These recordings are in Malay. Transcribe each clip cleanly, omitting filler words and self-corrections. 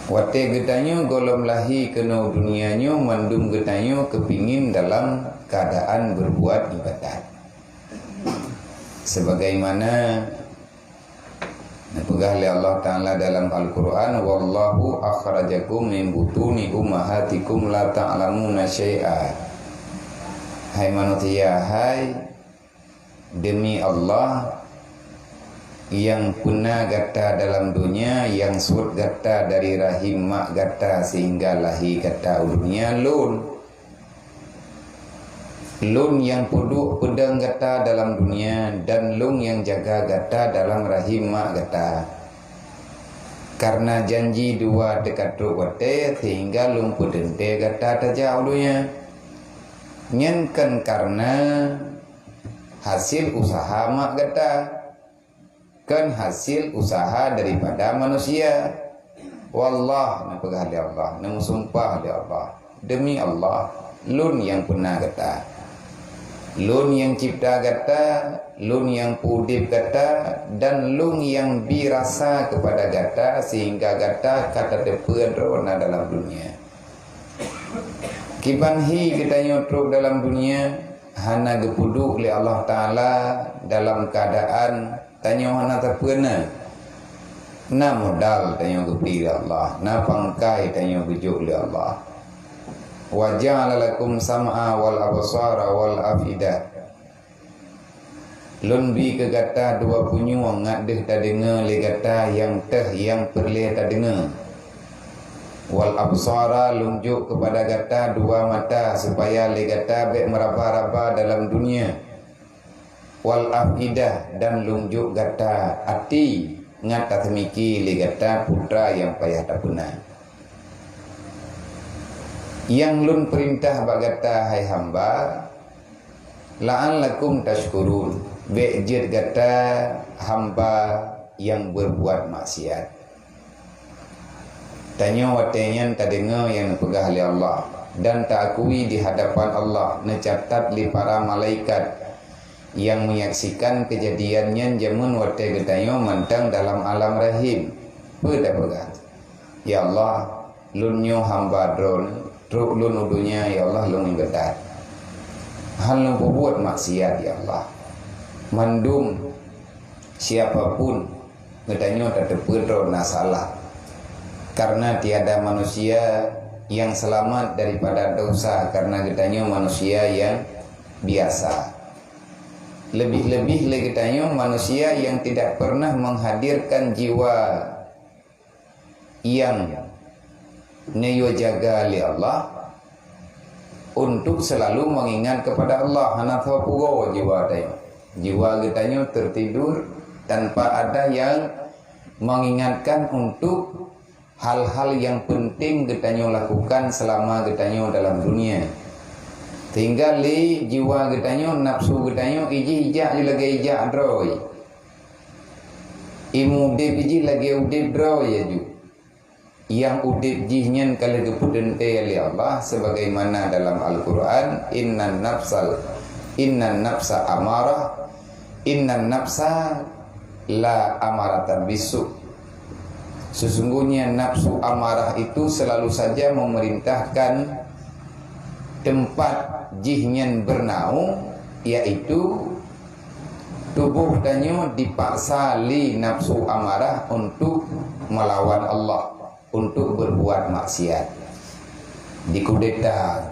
Wate getanyo golom lahi kena dunianyo mandum getanyo kepingin dalam keadaan berbuat ibadat. Sebagaimana dipegah oleh Allah Ta'ala dalam Al-Quran, wallahu akhrajakum min butuni ummahatikum la ta'lamuna syai'a. Hai manusia, hai demi Allah yang punah gata dalam dunia, yang surut gata dari rahim mak gata sehingga lahi gata dunia, lun yang puduk pedang gata dalam dunia, dan lun yang jaga gata dalam rahim mak gata. Karena janji dua dekat wate sehingga lun pudente gata tajau dunia. Nyenkan karena hasil usaha mak gata, kan hasil usaha daripada manusia. Wallah, napegah oleh Allah, namu sumpah oleh Allah, demi Allah, lun yang pernah kata, lun yang cipta kata, lun yang pudip kata, dan lun yang birasa kepada kata sehingga kata depan rona dalam dunia. Kibanhi kita nyotruk dalam dunia hana gepuduk oleh Allah Ta'ala dalam keadaan tanya hana terpena, na modal tanya kepi Allah, na pangkai tanya bujuk oleh Allah. Wa ja'ala lakum sam'a wal absara wal afidah. Lun bi ke kata dua punyu ngadeh ta dengar le kata yang teh yang perle ta dengar. Wal absara lunjuk kepada kata dua mata supaya le kata baik meraba-raba dalam dunia. Wal afidah dan lunjuk gata hati ngata temiki li gata putra yang payah tak punah. Yang lun perintah bagata hai hamba, la'allakum tashkurun, be'jid gata hamba yang berbuat maksiat. Tanya watenyan tak dengar yang pegah oleh Allah dan tak akui di hadapan Allah, necatat li para malaikat yang menyaksikan kejadiannya jamun wate getanyo mantang dalam alam rahim. Beda pegang. Ya Allah, lunyo hamba drone, truk lun udunya ya Allah lun ibadat. Hal lun buat maksiat ya Allah. Mandum siapapun getanyo tak terpedro nasalah. Karena tiada manusia yang selamat daripada dosa, karena getanyo manusia yang biasa. Lebih-lebih lagi tanya manusia yang tidak pernah menghadirkan jiwa yang neyo jaga oleh Allah untuk selalu mengingat kepada Allah. Hanafa pugo jiwa tanya, jiwa kita tertidur tanpa ada yang mengingatkan untuk hal-hal yang penting kita lakukan selama kita dalam dunia. Tinggal li jiwa getanyo nafsu getanyo iji ijak lagi ijak droi, imu udip iji lagi udip droi ya ju. Yang udip jihnyan kalau kepudente oleh Allah sebagaimana dalam Al-Quran, innan nafsa amarah, innan nafsa la amaratan bisu. Sesungguhnya nafsu amarah itu selalu saja memerintahkan tempat jihnyan bernaung, yaitu tubuh danyo dipaksa li nafsu amarah untuk melawan Allah, untuk berbuat maksiat, dikudeta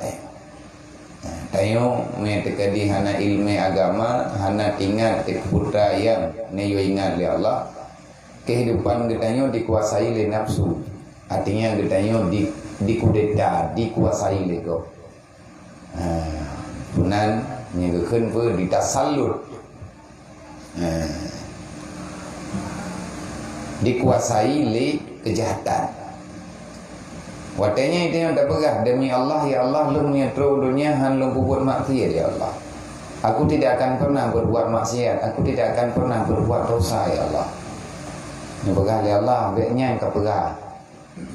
tayo metekadi hana ilmu agama, hana ingat putra yang neyo ingat li Allah. Kehidupan getanyo dikuasai li nafsu, artinya getanyo dikudeta, dikuasai li kau. Punan nyegekeun peuh ditasallut, dikuasai li kejahatan. Watenya itu yang tak pegah, demi Allah ya Allah lu menyetru dunia han lu buat maksiat ya Allah. Aku tidak akan pernah berbuat maksiat, aku tidak akan pernah berbuat dosa ya Allah. Yang pegah ya Allah, baiknya yang kepegah.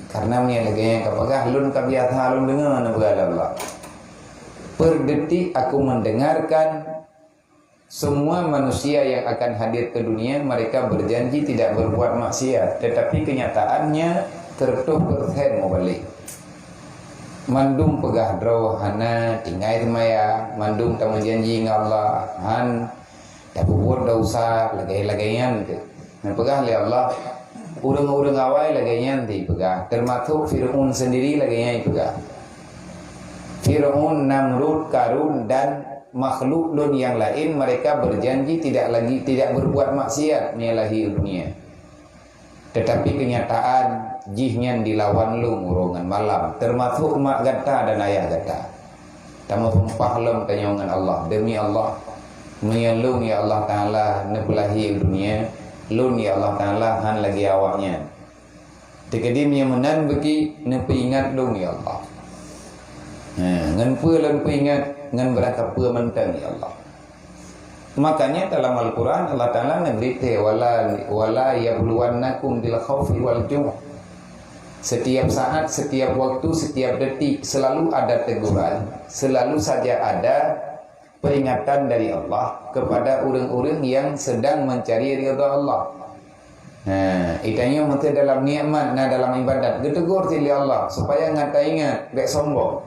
Karena menyelaganya yang kepegah, lun kabiatha lun dengar yang pegah ya Allah. Per detik aku mendengarkan semua manusia yang akan hadir ke dunia mereka berjanji tidak berbuat maksiat, tetapi kenyataannya 100% mau balik. Mandung pegah draw hana tinggai semaya, mandung tamu janji dengan Allah, han tak buat dosa lagai-lagaian tu. Nah pegah oleh Allah, urang-urang awai lagaian tu pegah. Termasuk Fir'aun sendiri lagaian pegah. Fir'aun, Namrud, Karun dan makhluk lun yang lain mereka berjanji tidak berbuat maksiat menyalahi dunia. Tetapi kenyataan jihnya dilawan lung urungan malam, termasuk mak gata dan ayah gata. Tamu sumpah lum tanyongan Allah, demi Allah menyelung ya Allah Ta'ala nebelahi dunia, lun ya Allah Ta'ala han lagi awaknya. Tekadim yang menan bagi nepi ingat lung ya Allah. Ngan pua lan ingat ngan berakap pua mentang ya Allah. Makanya dalam Al-Quran Allah Ta'ala beritahu wala yabluwannakum bil khawfi wal ju'. Setiap saat, setiap waktu, setiap detik selalu ada teguran, selalu saja ada peringatan dari Allah kepada orang-orang yang sedang mencari ridha Allah. Itanya mesti dalam nikmat, dalam ibadat ditegur oleh Allah supaya ngata ingat, bek sombong.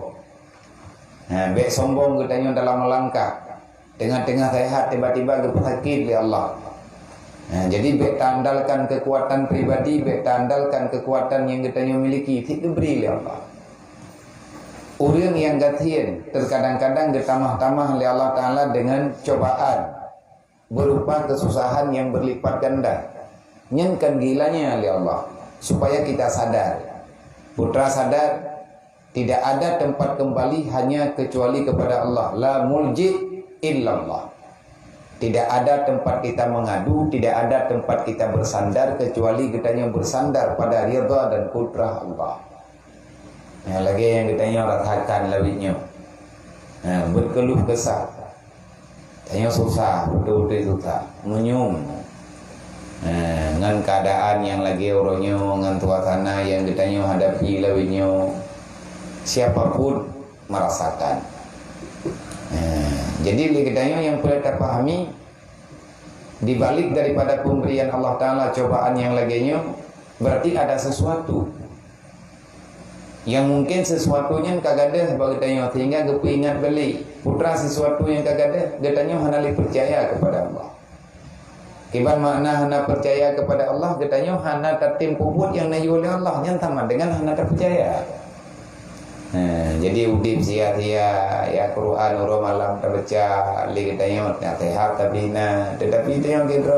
Bek sombong katanya dalam melangkah. Tengah-tengah sehat tiba-tiba sakit oleh Allah. Jadi bek tandalkan kekuatan pribadi, bek tandalkan kekuatan yang kita miliki, itu beri oleh Allah. Orang yang gatian terkadang-kadang ditamah-tamah oleh Allah Ta'ala dengan cobaan berupa kesusahan yang berlipat ganda. Nyenkan gilanya oleh Allah supaya kita sadar. Putra sadar tidak ada tempat kembali hanya kecuali kepada Allah. La mulji illallah. Tidak ada tempat kita mengadu, tidak ada tempat kita bersandar kecuali kita yang bersandar pada ridha dan kudrah Allah. Lagi yang kita rasakan lebihnya. Berkeluh kesah. Tanya susah, betul-betul susah. Menyung. Dengan keadaan yang lagi orangnya, dengan suasana yang kita hadapi lebihnya. Siapapun merasakan. Jadi kita yang perlu kita pahami, dibalik daripada pemberian Allah Ta'ala cobaan yang laginya, berarti ada sesuatu yang mungkin sesuatunya kagada bagi kita sehingga kita ingat balik putra sesuatu yang kagada kita hendak percaya kepada Allah. Kiban makna hendak percaya kepada Allah kita hendak tertim puput yang nayu oleh Allah yang sama dengan hendak terpercaya. Jadi udip sia-sia ya Quran uro malam terbaca li kita nak sehat tetapi itu yang kita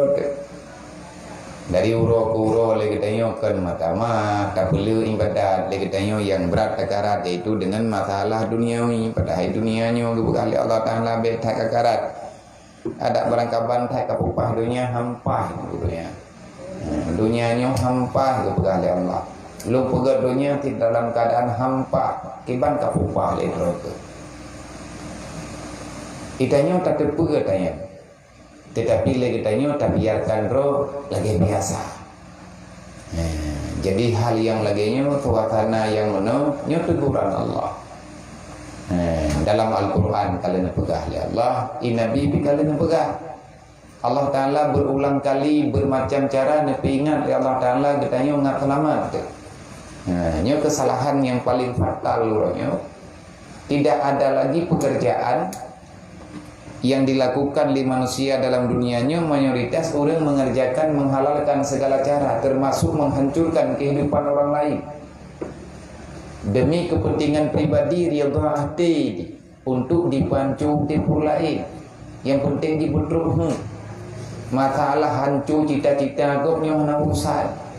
dari uro ke uro li kita kan matama tak perlu ibadat li kita yang berat kakarat yaitu dengan masalah duniawi pada hari dunianya kali Allah Ta'ala betak kakarat ada barang kaban tak kapupah dunia hampah dunianya hampah kali Allah. Lu pegat dunia dalam keadaan hampa kiban kapupah le neraka. Itanya tak terpegat tanya. Tetapi lagi tanya tak biarkan roh lagi biasa. Jadi hal yang laginya suasana yang mana teguran Allah. Dalam Al-Quran kalian pegah oleh Allah, Nabi kalian pegah. Allah Ta'ala berulang kali bermacam cara nepi ingat oleh Allah Ta'ala katanya ngat selamat. Ini kesalahan yang paling fatal luranya. Tidak ada lagi pekerjaan yang dilakukan oleh manusia dalam dunianya, mayoritas orang mengerjakan menghalalkan segala cara termasuk menghancurkan kehidupan orang lain demi kepentingan pribadi ridha hati untuk dipancung tipur lain. Yang penting dibutruk masalah hancur cita-cita agaknya nak urusan.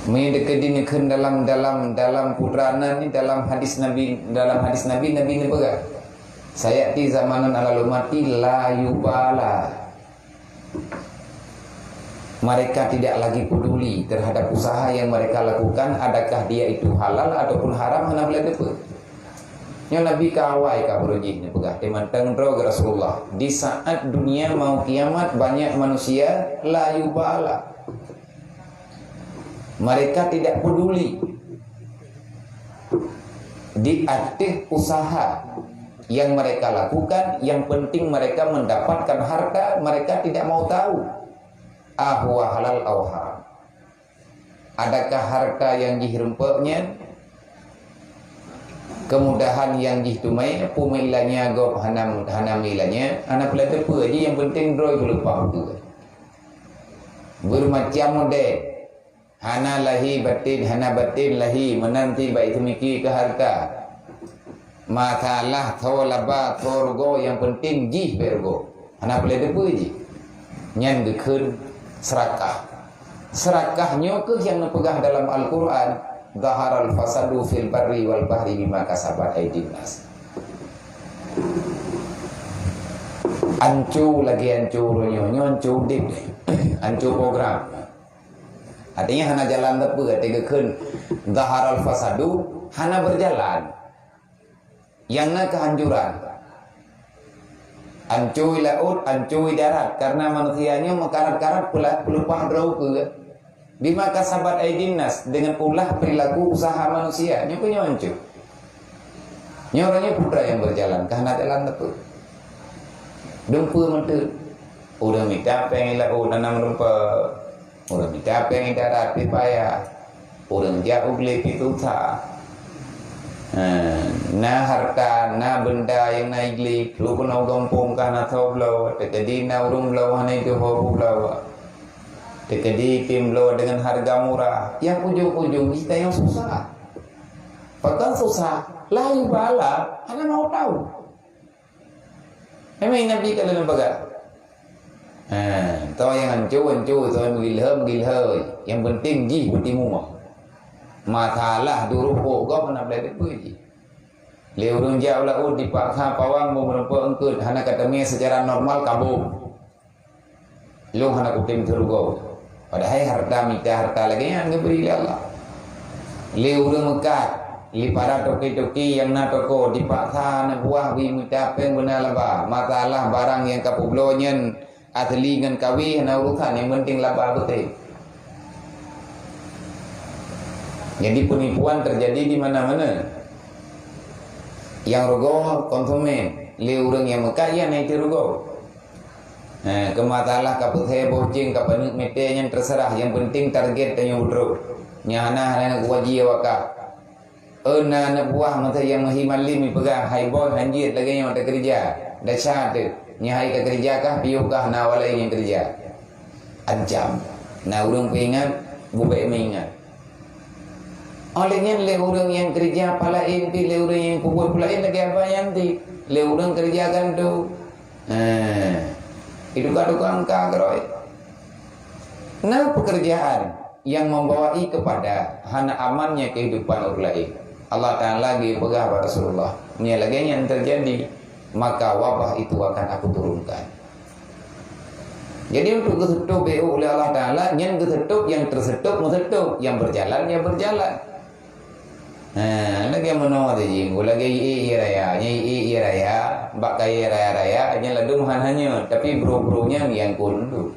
Mendekedinikan dalam putrana ni dalam hadis Nabi Nabi ni pegang saya ti zamanan ala lumati la yubala, mereka tidak lagi peduli terhadap usaha yang mereka lakukan adakah dia itu halal ataupun haram hana boleh depa. Yang Nabi kawai ka beruji ni pegang temantang ro Rasulullah di saat dunia mau kiamat banyak manusia la yubala. Mereka tidak peduli di aktif usaha yang mereka lakukan, yang penting mereka mendapatkan harta, mereka tidak mau tahu ahwa halal atau haram. Adakah harta yang dihirempaknya, kemudahan yang ditumai, pumilanya gop hanam ilanya, anak pula tepu aja yang penting droi lupa tu. Bermacam model. Hana lahi batin, hana batin lahi menanti baik temiki ke harta. Matalah tholaba thorgo yang penting jih bergo. Hana pula tepu aja. Nyan gekun serakah. Serakahnya ke yang dipegang dalam Al-Quran. Zaharal fasadu fil barri wal bahri bima kasabat aydin nas. Ancu lagi ancurnya, ancu dip deh. Ancu program. Artinya hana jalan tepu ketika kun zaharal fasadu hana berjalan. Yang nak kehancuran. Ancui laut, ancui darat karena manusianya mengkarat-karat pula pelupah drau ke. Bima kasabat aydin nas dengan ulah perilaku usaha manusia punya hancur. Nyoranya putra yang berjalan karena jalan tepu. Dumpa mentu. Udah minta pengen lah nanam rumpa. Udah minta pengen darat pipaya. Udah jauh beli pituta. Na harta, na benda yang naik li, lu pun gampung karena tahu belau. Tekadi na urung belau hana itu hobu belau. Tekadi tim belau dengan harga murah. Yang ujung-ujung kita yang susah. Bahkan susah, layu bala, hana mau tahu. Memang Nabi kalau lembaga. Tahu yang hancur, tahu yang menggilham. Yang penting ji bertimu mah. Matalah duruh kau mana boleh pergi. Leurung jauh lah di pakha pawang mau merempat engkut. Hana katanya secara normal kabur. Lu hana kutim terugau. Padahal harta minta harta lagi yang diberi Allah. Leurung mekat. Li para toki-toki yang na toko di pakha na buah bi minta peng benar laba. Matalah barang yang kapublonya atli ngan kawi hana urusan yang penting laba betul. Jadi penipuan terjadi di mana-mana. Yang rogo konsumen, liurang yang mekaya naik rogo. Kematalah kaputhe bocing kapanuk mete yang terserah. Yang penting target tanya udro. Nyana hana kuwaji waka. Anak buah mata yang mahimali mi pegang hai boy hanjir lagi yang ada kerja. Dasar tu. Nyahai ke kerja kah piukah nawalai yang kerja. Ancam. Nah urang peingat, bubai mengingat. Olehnya le orang yang kerja palain pi le orang yang kubur pulain lagi apa yang ti le orang kerjakan tu itu tukang kagroi. Nah pekerjaan yang membawai kepada hana amannya kehidupan orang lain. Allah Ta'ala lagi pegang pada Rasulullah. Ini lagi yang terjadi, maka wabah itu akan aku turunkan. Jadi untuk kesetup oleh Allah Ta'ala, yang kesetup, yang tersetup, mensetup, yang berjalan, yang berjalan. Lagi mana tu lagi i raya, bakai raya, hanya ladum hanya, tapi bro-bronya yang kundu.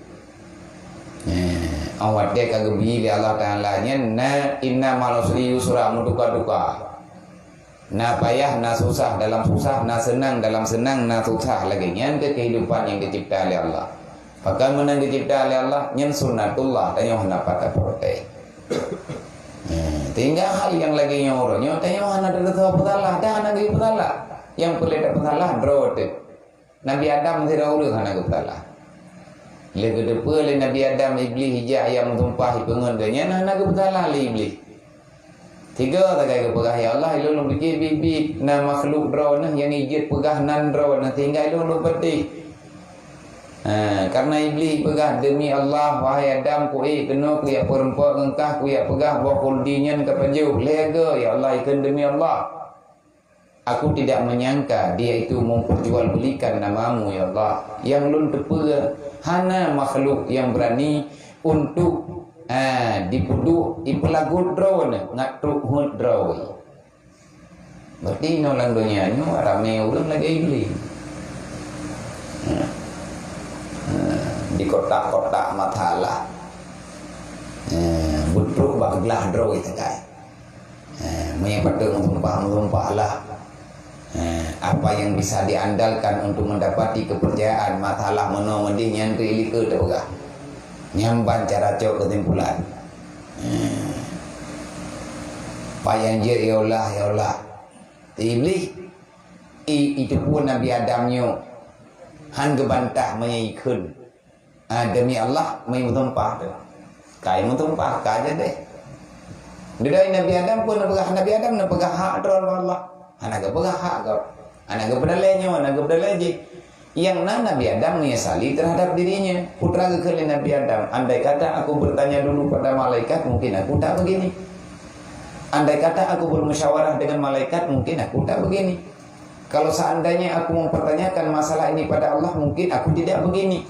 Awak dia kagebi li Allah Ta'ala nya na inna malusri yusra muduka-duka. Na payah, na susah dalam susah, na senang dalam senang, na susah lagi nya kehidupan yang dicipta oleh Allah. Bahkan menang dicipta oleh Allah nya sunnatullah dan yang dapat protes. Tinggal hal yang lagi nyornya tanya mana ada petalah dah lagi petalah yang boleh dapat petalah drot Nabi Adam tidak urus hana petalah lagi depan Nabi Adam iblis hijau yang tumpah pengen ganya hana petalah iblis tiga tak kaya pegah ya Allah lu bikin bibit na makhluk drot yang ijit pegah nan drot tinggal lu peti. Karena iblis pegah demi Allah wahai Adam ku kena ku ya perempuan engkah ku ya pegah bakul dinyan kepenjauh lega ya Allah ikan demi Allah aku tidak menyangka dia itu memperjualbelikan namamu ya Allah yang lun tepega hana makhluk yang berani untuk dipuduk ipelagut drone ngatruk hud drone berarti nolang dunia ni rame urang lagi iblis. Di kotak-kotak matalah budruk baglah draw itu guys tumpah lah apa yang bisa diandalkan untuk mendapati kepercayaan matalah menomedi yang ke ilike tu nyamban cara cok kesimpulan Payang je ya Allah. Iblis itu pun Nabi Adamnya han gebantah menyai kun. Demi Allah mai mutumpah tu. Kai mutumpah ka je deh. Dari Nabi Adam pun Nabi Adam nak pegah hak tu Allah. Anak ke pegah hak kau. Anak ke pedalainya, anak ke pedalai. Yang Nabi Adam menyesali terhadap dirinya. Putra kekal Nabi Adam. Andai kata aku bertanya dulu pada malaikat, mungkin aku tak begini. Andai kata aku bermusyawarah dengan malaikat, mungkin aku tak begini. Kalau seandainya aku mempertanyakan masalah ini pada Allah, mungkin aku tidak begini.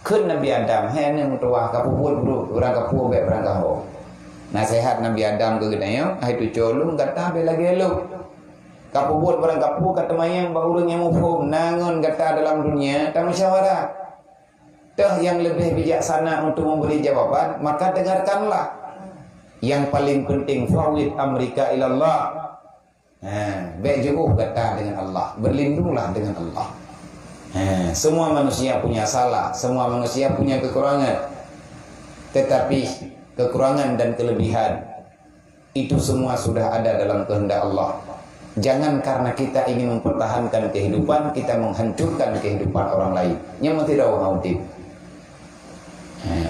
Kun Nabi Adam, hanya mutuah kapuput bro, orang kapu baik orang kaho. Nasihat Nabi Adam ke gedanya, itu colong kata bela gelok. Kapuput orang kapu kata mayang baurung yang mufum nangun kata dalam dunia tak musyawarah. Dah yang lebih bijaksana untuk memberi jawaban, maka dengarkanlah. Yang paling penting fawid amrika ilallah. Baik jauh kata dengan Allah, berlindunglah dengan Allah. Semua manusia punya salah, semua manusia punya kekurangan. Tetapi kekurangan dan kelebihan itu semua sudah ada dalam kehendak Allah. Jangan karena kita ingin mempertahankan kehidupan, kita menghancurkan kehidupan orang lain. Yang tidak haudib.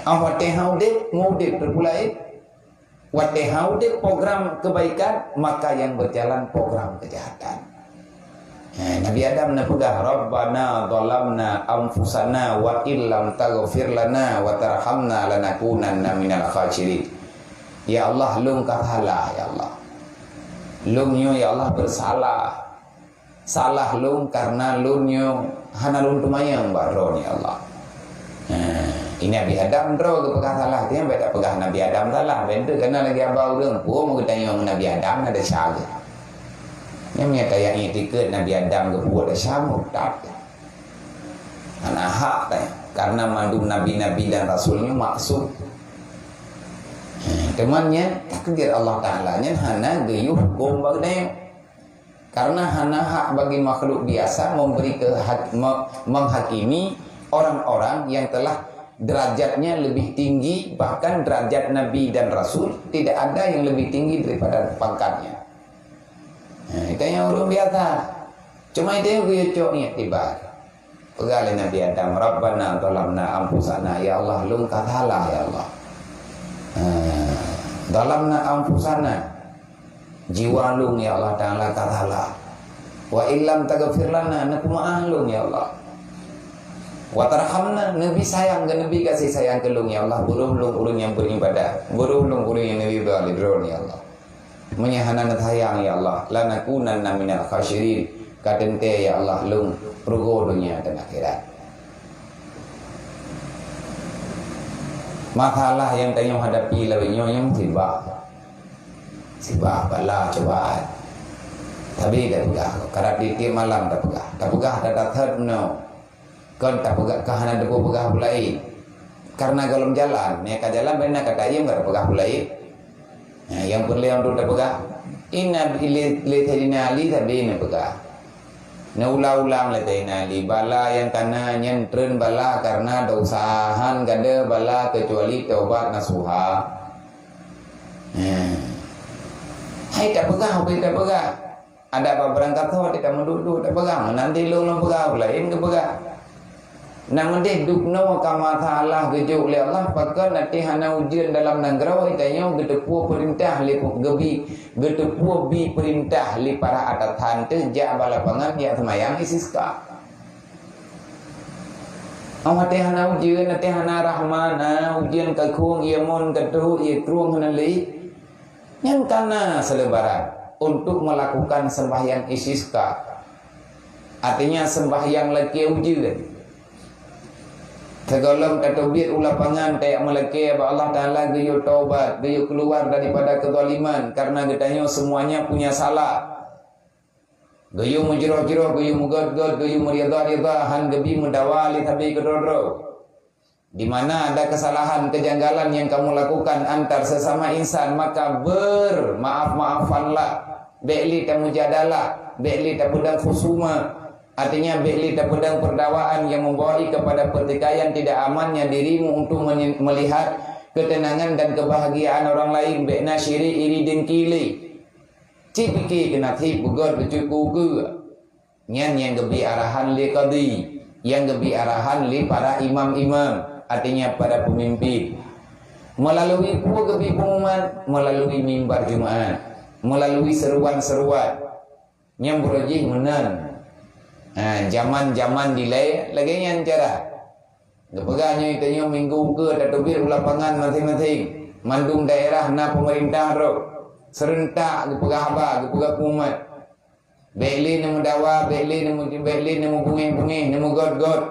Awateh haudib, haudib terpulai. Wateh haudib program kebaikan, maka yang berjalan program kejahatan. Nabi Adam nak pegah Rabbana zalamna anfusana wa illam taghfir lana wa tarhamna lanakunanna minal khasirin. Ya Allah, lung katalah ya Allah. Lungnya ya Allah bersalah. Salah lung karena lungnya hana lung tumayang baro ni Allah. Ini Nabi Adam dro ke pegah salah dia tak pegah Nabi Adam salah. Benda kena lagi abau lung pu mau tanya Nabi Adam ada salah. Yang menyatakan etiket Nabi Adam ke buat syamuk tak. Anak hak tanya. Karena mandu Nabi-Nabi dan Rasulnya maksud. Temannya takdir Allah Ta'ala nya hana geyuh hukum bagdaya. Karena hana hak bagi makhluk biasa memberi menghakimi orang-orang yang telah derajatnya lebih tinggi, bahkan derajat Nabi dan Rasul tidak ada yang lebih tinggi daripada pangkatnya. Itu yang orang biasa. Cuma itu yang kuyucuk ni tiba. Pegali Nabi Adam, Rabbana zalamna anfusana, ya Allah lung katalah ya Allah. Zalamna anfusana, jiwa lung ya Allah Ta'ala katalah. Wa illam taghfir lana, nak maaf lung ya Allah. Wa tarhamna, Nabi sayang ke Nabi kasih sayang ke lung ya Allah. Buruh lung ulun yang beribadah, buruh lung ulun yang Nabi balidron ya Allah. Menyahana sayang ya Allah, lanakunanna minal khasirin. Kadente ya Allah lung rugo dunia dan akhirat. Masalah yang tanya hadapi lawinyo yang tiba bala cobaan. Tapi tak pegah, karat di tiap malam tak pegah tak third no. Kon tak pegah kahana depo pegah pulai. Karena golong jalan, mereka jalan benar kata ia enggak pegah pulai. Yang perlu untuk tak pegah. Inna li ali tadi nak pegah. Na ulang-ulang li bala yang kana nyentren bala karena dosahan gada bala kecuali taubat nasuha. Hai tak pegah, tak pegah. Ada apa berangkat tu tidak menduduk tak pegah. Nanti lu pegah lain ke pegah. Nang deh dukno kama ta'ala gejuk oleh Allah pakai nanti hana ujian dalam nangrau itanya gedepu perintah li gebi gedepu bi perintah li para atatan teh ja balapangan ya semayang isiska. Awak teh hana ujian nanti hana rahmana ujian kakung ia mon ketu ia truang hana li yang kana selebaran untuk melakukan sembahyang isiska. Artinya sembahyang lagi ujian. Segolong ketubit ulapangan kayak meleke Allah Ta'ala geyo taubat, geyo keluar daripada kezaliman karena getanya semuanya punya salah. Geyo mujroh-jroh, geyo mugod-god, geyo meriadah-riadah, han gebi mendawali tabi kedodro. Di mana ada kesalahan, kejanggalan yang kamu lakukan antar sesama insan, maka bermaaf-maafanlah. Be'li tamujadalah, be'li tabudang khusuma. Artinya beli dan pedang perdawaan yang membawa kepada pertikaian tidak amannya dirimu untuk melihat ketenangan dan kebahagiaan orang lain. Bekna syiri iri dan kili. Cik fikir kena thip bugot becut kuku. Nyan yang gebi arahan li qadi, yang gebi arahan li para imam-imam, artinya para pemimpin. Melalui gebi pengumuman, melalui mimbar Jumaat, melalui seruan-seruan. Yang berujih menan. Zaman-zaman delay lagi yang cara. Gepegahnya itu minggu ke tatubir lapangan masing-masing. Mandung daerah na pemerintah ro. Serentak gepegah apa, gepegah umat. Bekli nemu dawa, bekli nemu bungi-bungi, nemu god-god.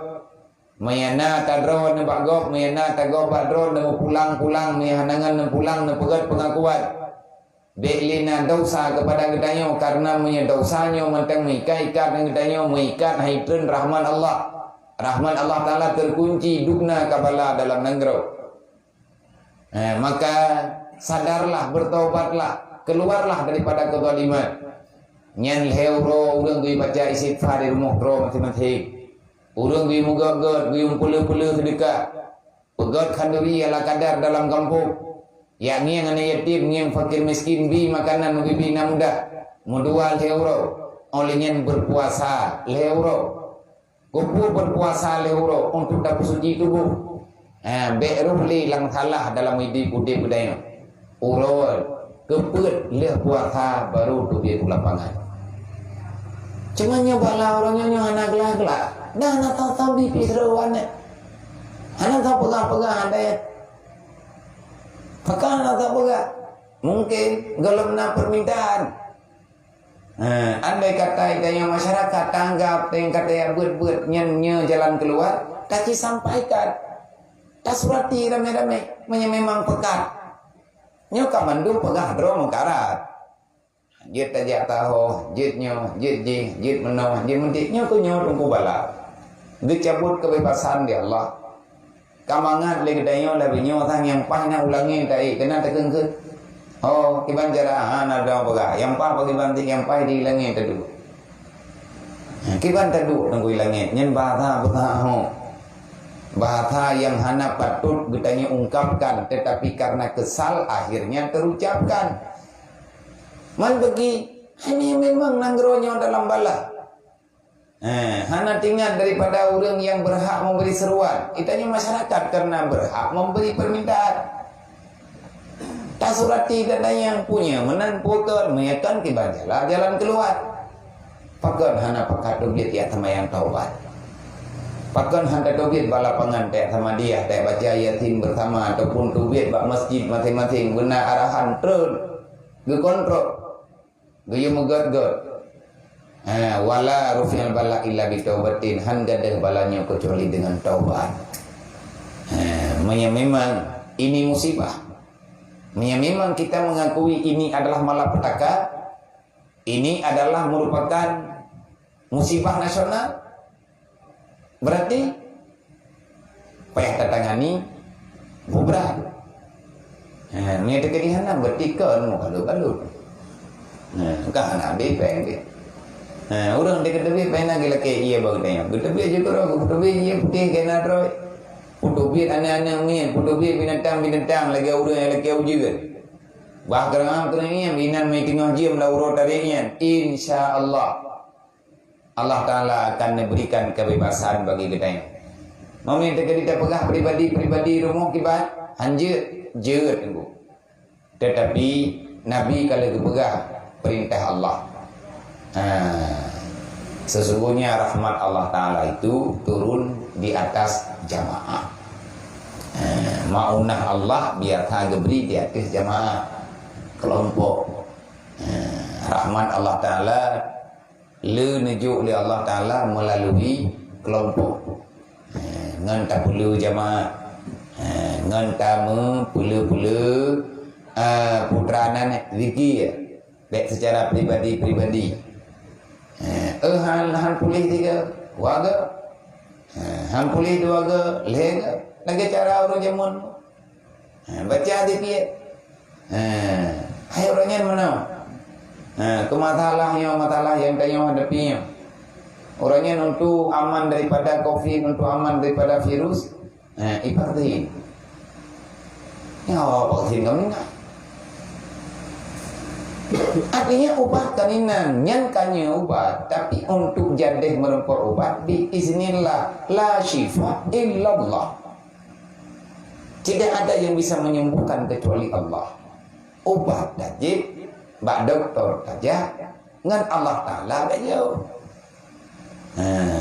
Mayana tadro nemu bagop, mayana tagop badro nemu pulang-pulang, mayhanangan nemu pulang nemu pegat pengakuan. Bekli na dosa kepada gedanyo karena punya dosanya mentang mengikat dengan gedanyo mengikat haitun rahman Allah. Rahman Allah Ta'ala terkunci dugna kabala dalam negro. Maka sadarlah, bertaubatlah, keluarlah daripada kezaliman. Nyan heuro urang gui baca istighfar di rumah ro masing-masing. Urang gui muga-god, gui pula-pula sedekah. Pegot khanduri ala kadar dalam kampung. Ya ngiang ana yatim, ngiang fakir miskin bi makanan bi bina muda. Mudual heuro. Oleh nyan berpuasa heuro. Kupu berpuasa leuro untuk dapat suci tubuh. Be'ruhli lang salah dalam hidup budaya. Urol keput leh puasa baru tu dia lapangan. Cuma nyobalah orangnya anak gelak-gelak. Dah nak tahu di seruan. Anak tahu pegang-pegang ada ya. Pegang nak tahu pegang. Mungkin gelemna permintaan. Andai kata yang masyarakat tanggap dengan kata yang buat-buat nyanyi jalan keluar, tak disampaikan, tak surati ramai-ramai, memang pekat. Nyoka mandu pegah dro mengkarat. Jit tajak tahu, jit menoh, jit mendik nyoka tunggu bala. Dicabut kebebasan di Allah. Kamangat lagi dayo lebih nyotang yang pahna ulangi tai kena tekengkeun. Oh, kiban jara ada apa yang pa bagi banting yang pa di langit tadu. Kiban tadu nunggu langit nyen bahasa ho. Bahasa yang hana patut getanya ungkapkan tetapi karena kesal akhirnya terucapkan. Man bagi ini memang nanggronya dalam bala. Hana tinggal daripada orang yang berhak memberi seruan. Itanya masyarakat karena berhak memberi permintaan. Tak surati dan yang punya menan pukul menyakan kibajalah jalan keluar. Pakon hana pakat duit ya sama yang taubat. Pakon hana duit balapangan tak sama dia tak baca yatim bersama ataupun duit bak masjid masing-masing guna arahan terus ge kontrol ge megat-gat. Wala rufi'al bala illa bi taubatin han gadah balanya kecuali dengan taubat. Memang ini musibah. Memang kita mengakui ini adalah malapetaka, ini adalah merupakan musibah nasional. Berarti payah tertangani berat. Ni ada kedihanan bertikan mau kalut-kalut. Kan ada peng dia. Orang dekat tepi peng nak laki iya bagi tanya. Tepi aja kau, tepi iya putih kena terus. Putubit anak-anak ni, putubit binatang-binatang lagi orang yang lagi uji kan. Bahkan kena ni binan mai tengah jam dah urut tadinya. Insya-Allah Allah Taala akan memberikan kebebasan bagi kita. Momen kita pegah pribadi rumah kibat hanjut jeut tunggu. Tetapi Nabi kalau dipegah perintah Allah. Sesungguhnya rahmat Allah Ta'ala itu turun di atas jamaah. Maunah Allah biar beri di atas jamaah kelompok. Rahmat Allah Ta'ala lenujuk oleh Allah Ta'ala melalui kelompok. Ngan tak perlu jamaah. Ngan tamu pula-pula putranan zikir. Baik secara pribadi-pribadi. Han pulih tiga waga, han pulih dua waga lega lagi cara orang jamun baca dikit hai orangnya mana masalah yang tanya hadapinya orangnya untuk aman daripada COVID, untuk aman daripada virus ibatin ya vaksin kamu enggak Artinya ubat kaninan nyan kanya ubat, tapi untuk jadi merempur ubat biiznillah la syifa illallah. Tidak ada yang bisa menyembuhkan kecuali Allah. Ubat dajib bak doktor saja ngan Allah Taala aja.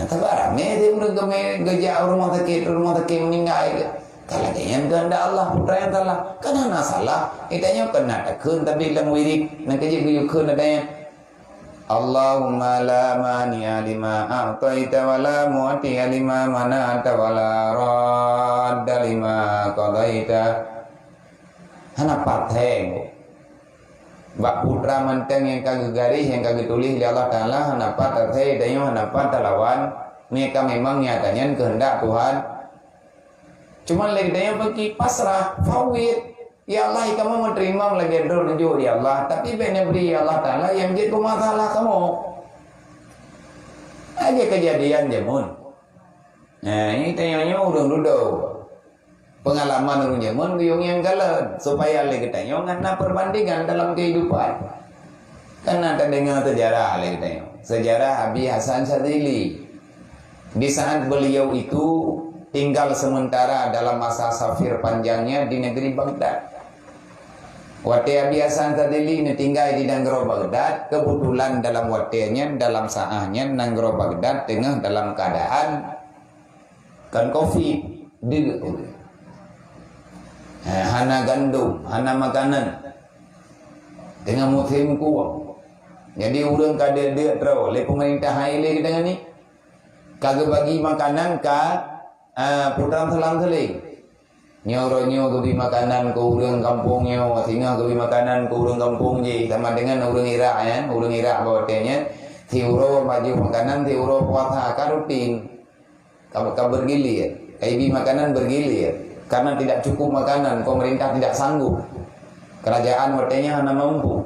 Tabarame dia mereka gejak rumah sakit meninggal. Kalau dia kehendak Allah putra yang salah, kena salah. Itanya kena takun tapi lang wirik nak kerja guyuk kena adanya. Allahumma la mani'a lima a'taita wa la mu'ti'a lima mana'ta wa la radda lima qadaita. Hana pateng. Bak putra manteng yang kagak garis yang kagak tulis di Allah Taala hana pateng dayo hana patelawan. Mereka memang nyatanya kehendak Tuhan. Cuma lagi dia bagi pasrah, fawid. Ya Allah, kamu menerima lagi doa ya Allah. Tapi benar beri ya Allah Taala yang jadi masalah kamu. Aja kejadian jamun. Nah ini tanya urang duduk. Pengalaman urang jamun biung yang galan supaya lagi tanya ngana perbandingan dalam kehidupan. Karena ada dengar sejarah lagi tanya. Sejarah Abi Hasan Syadzili. Di saat beliau itu tinggal sementara dalam masa safir panjangnya di negeri Baghdad. Wate Abi Hasan Syadzili ini tinggal di Nanggro Baghdad. Kebetulan dalam watenya, dalam saahnya Nanggro Baghdad tengah dalam keadaan kan COVID. Hana gandum, hana makanan. Tengah musim kuang. Jadi urang kada dia terus oleh pemerintah haile kita ni. Kagak bagi makanan ka putra selang-seling nyo kebi makanan ke urang kampung nyo, singa kebi makanan ke urang kampung je sama dengan urang Irak ya, urang Irak bawatnya tiuro baju makanan tiuro puasa ka rutin ka bergilir kaibi makanan bergilir karena tidak cukup makanan, pemerintah tidak sanggup, kerajaan watenya hana mampu.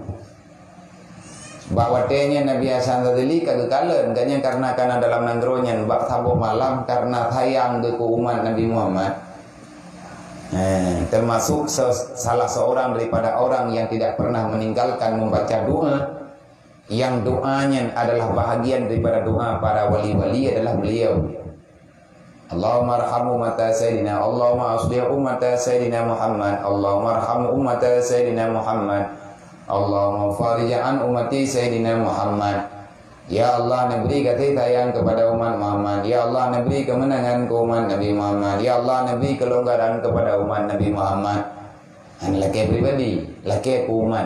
Bawatenya Nabi Hasan Syadzili kagekalan kanya karena dalam nanggronnya bak sabuk malam karena sayang ke umat Nabi Muhammad. Termasuk salah seorang daripada orang yang tidak pernah meninggalkan membaca doa, yang doanya adalah bahagian daripada doa para wali-wali adalah beliau. Allahumma arham ummata Sayyidina, Allahumma aslih ummata Sayyidina Muhammad, Allahumma arham ummata Sayyidina Muhammad, Allahumma farij'an ummati Sayyidina Muhammad. Ya Allah, beri kasih sayang kepada umat Muhammad. Ya Allah, beri kemenangan ke umat Nabi Muhammad. Ya Allah, beri kelonggaran kepada umat Nabi Muhammad. Laki pribadi, laki umat.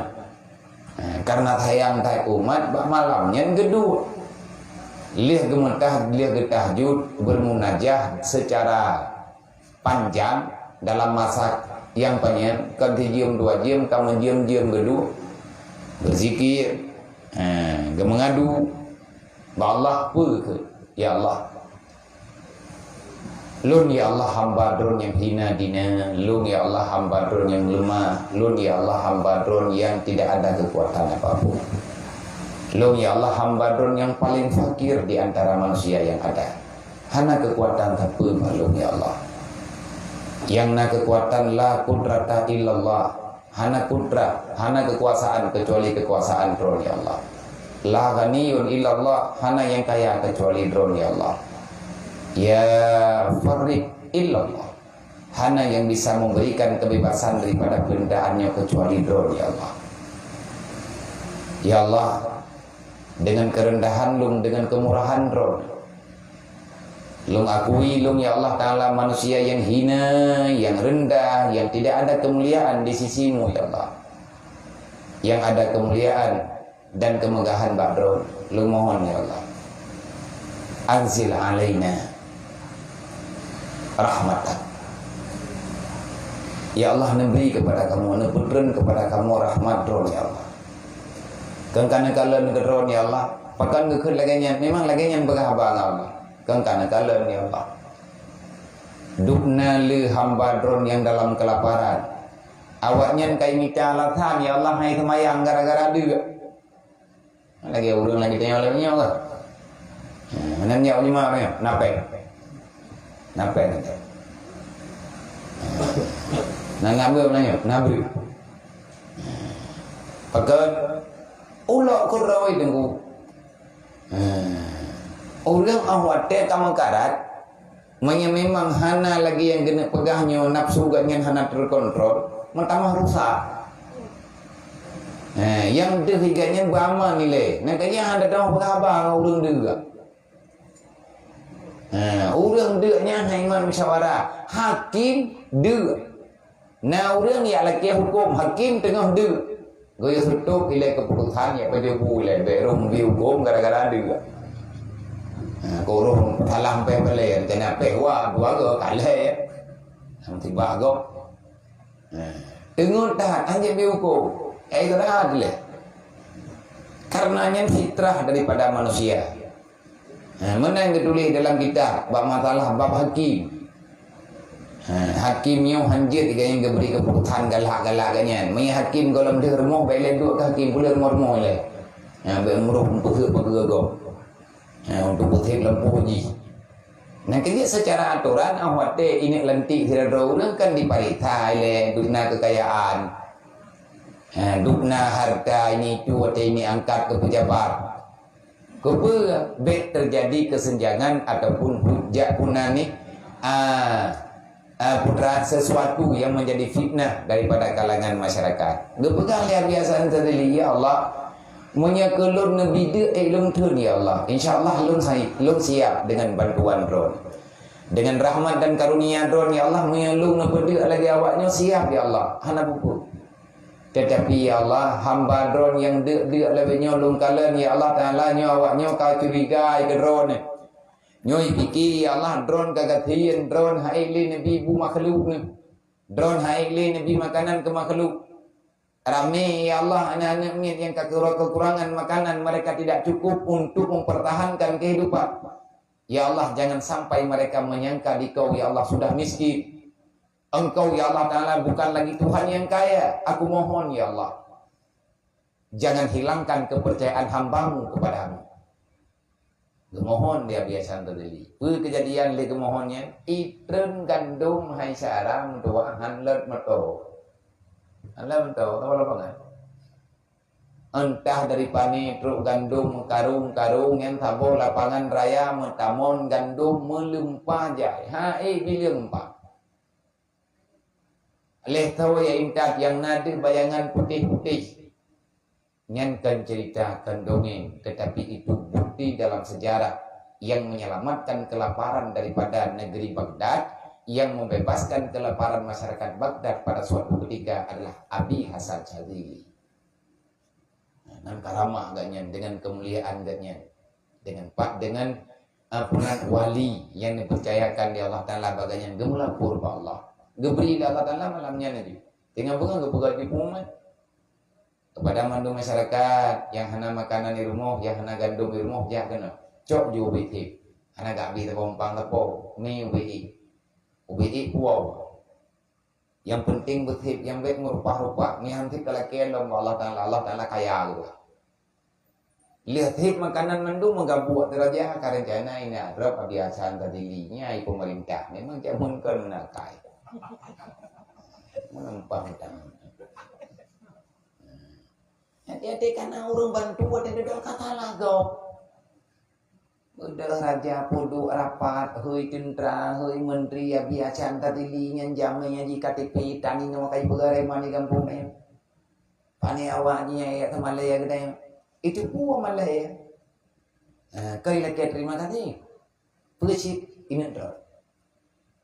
Karena sayang tak umat, bah malamnya kedua. Lihat gemetah, lihat getahjud, bermunajah secara panjang dalam masa yang panjang. Kan 3 jam 2 jam, kamu jam kedua. Berzikir, mengadu, Allah ke, ya Allah. Lun ya Allah hamba drone yang hina dina, lun ya Allah hamba drone yang lemah, lun ya Allah hamba drone yang tidak ada kekuatan apapun. Lun ya Allah hamba drone yang paling fakir di antara manusia yang ada. Hana kekuatan tapi malum ya Allah. Yang na kekuatan la qudrata illallah. Hana kudrat, hana kekuasaan kecuali kekuasaan drone ya Allah. La ghaniyun illallah, hana yang kaya kecuali drone ya Allah. Ya farid illallah, hana yang bisa memberikan kebebasan daripada pendaannya kecuali drone ya Allah. Ya Allah, dengan kerendahan lung, dengan kemurahan drone, lung akui lung ya Allah Ta'ala manusia yang hina, yang rendah, yang tidak ada kemuliaan di sisimu ya Allah. Yang ada kemuliaan dan kemegahan Badrun, lung mohon ya Allah, anzil alaina rahmatan. Ya Allah, neberi kepada kamu, neberen kepada kamu rahmat drone ya Allah. Karena kalian drone ya Allah, pakan ngekut laganya, memang laganya berhabang Allah. Karena kalian ya Allah, dukna le hamba drone yang dalam kelaparan. Awaknya kai minta alasan ya Allah, hai semayang gara-gara dia. Lagi urang lagi tanya olehnya Allah. Mana nyaw ni mah ya, nape nanti. Nah ngambil nanya, nabri. Pakai ulok kuroi tengku. Orang awate kamangkarat, memang hana lagi yang kena pegahnya nafsu ganyan hana terkontrol, mentama rusak. Yang dehiganya beramal nilai, nakanya ada tahu berapa orang dia. Orang dia haiman musyawarah, hakim dia. Nah orang yang lagi hukum hakim tengah dia. Gaya tutup ilai keputusan ya pada boleh berum dihukum gara-gara dia. Korong talang pe belen kena pe wa dua go kalai. Tiba go. Tengok dah anjing dihukum. Itu dah adil. Karenanya fitrah daripada manusia. Mana yang ditulis dalam kitab bab masalah bab hakim. Hakimnya hanjir yang diberi keputusan galak-galaknya. Mai hakim kalau dia remuk belen duk hakim boleh remuk le. Bermuruh untuk bergerak. Untuk putih lempu ji. Nah kerja secara aturan awate ini lentik hirau kan diparitai le dukna kekayaan. Dukna harta ini cuat ini angkat ke pejabat. Kepa bet terjadi kesenjangan ataupun hujat punani putra sesuatu yang menjadi fitnah daripada kalangan masyarakat. Gepegang lihat biasa tadi ya Allah menyakelun nabi de lum thun ya Allah. Insyaallah lum siap dengan bantuan drone. Dengan rahmat dan karunia drone ya Allah menyelung nabi lagi awaknya siap ya Allah. Hana buku. Tetapi ya Allah hamba drone yang de lebih nyolong kalian ya Allah Taala nyo awaknya kau curigai ke drone. Nyoi pikir ya Allah drone kagatian drone haili nabi bu makhluk ni. Drone haili nabi makanan ke makhluk. Rame ya Allah anak-anak yang kekurangan makanan mereka tidak cukup untuk mempertahankan kehidupan. Ya Allah jangan sampai mereka menyangka di kau ya Allah sudah miskin. Engkau ya Allah Ta'ala bukan lagi Tuhan yang kaya. Aku mohon ya Allah jangan hilangkan kepercayaan hambamu kepadamu. Gemohon dia biasa terdiri. Kejadian le gemohonnya itren gandum hai sarang dua hanlet meto. Hanlet meto tahu apa kan? Entah dari pani truk gandum karung-karung yang tabo lapangan raya mentamon gandum melempah jai. Bilempah. Leh tahu ya imtat yang nada bayangan putih-putih. Nyankan ceritakan dongeng, tetapi itu bukti dalam sejarah yang menyelamatkan kelaparan daripada negeri Baghdad, yang membebaskan kelaparan masyarakat Baghdad pada suatu ketika adalah Abi Hasan Syadzili. Nan karamah agaknya dengan kemuliaan agaknya dengan punan wali yang dipercayakan di Allah Taala bagainya gemulapur ba Allah. Geberi Allah Taala malamnya nanti. Tinggal bukan gepegat di rumah. Kepada mandu masyarakat yang hana makanan di rumah, yang hana gandum di rumah, jangan kena cok di UBT, hana gak bisa pompang lepo, ni UBT puau. Yang penting betip, yang baik merupah-rupah, ni hantip kalakian lomba Allah Taala kaya gitu. Lihat hip makanan mandu mengabuat teraja karencana ini ada kebiasaan tadinya pemerintah, memang jangan kena kai, menempang tangan. Hati-hati karena orang bantu ada dodol kata lagu. Udah raja podo rapat, hoi tentera, hoi menteri ya biasa tadi linyan jamnya di KTP tani nama kai pegawai mani kampungnya. Pani awaknya ya temalaya gede. Itu pun malaya. Kai lagi terima kasih. Pelicit ini dah.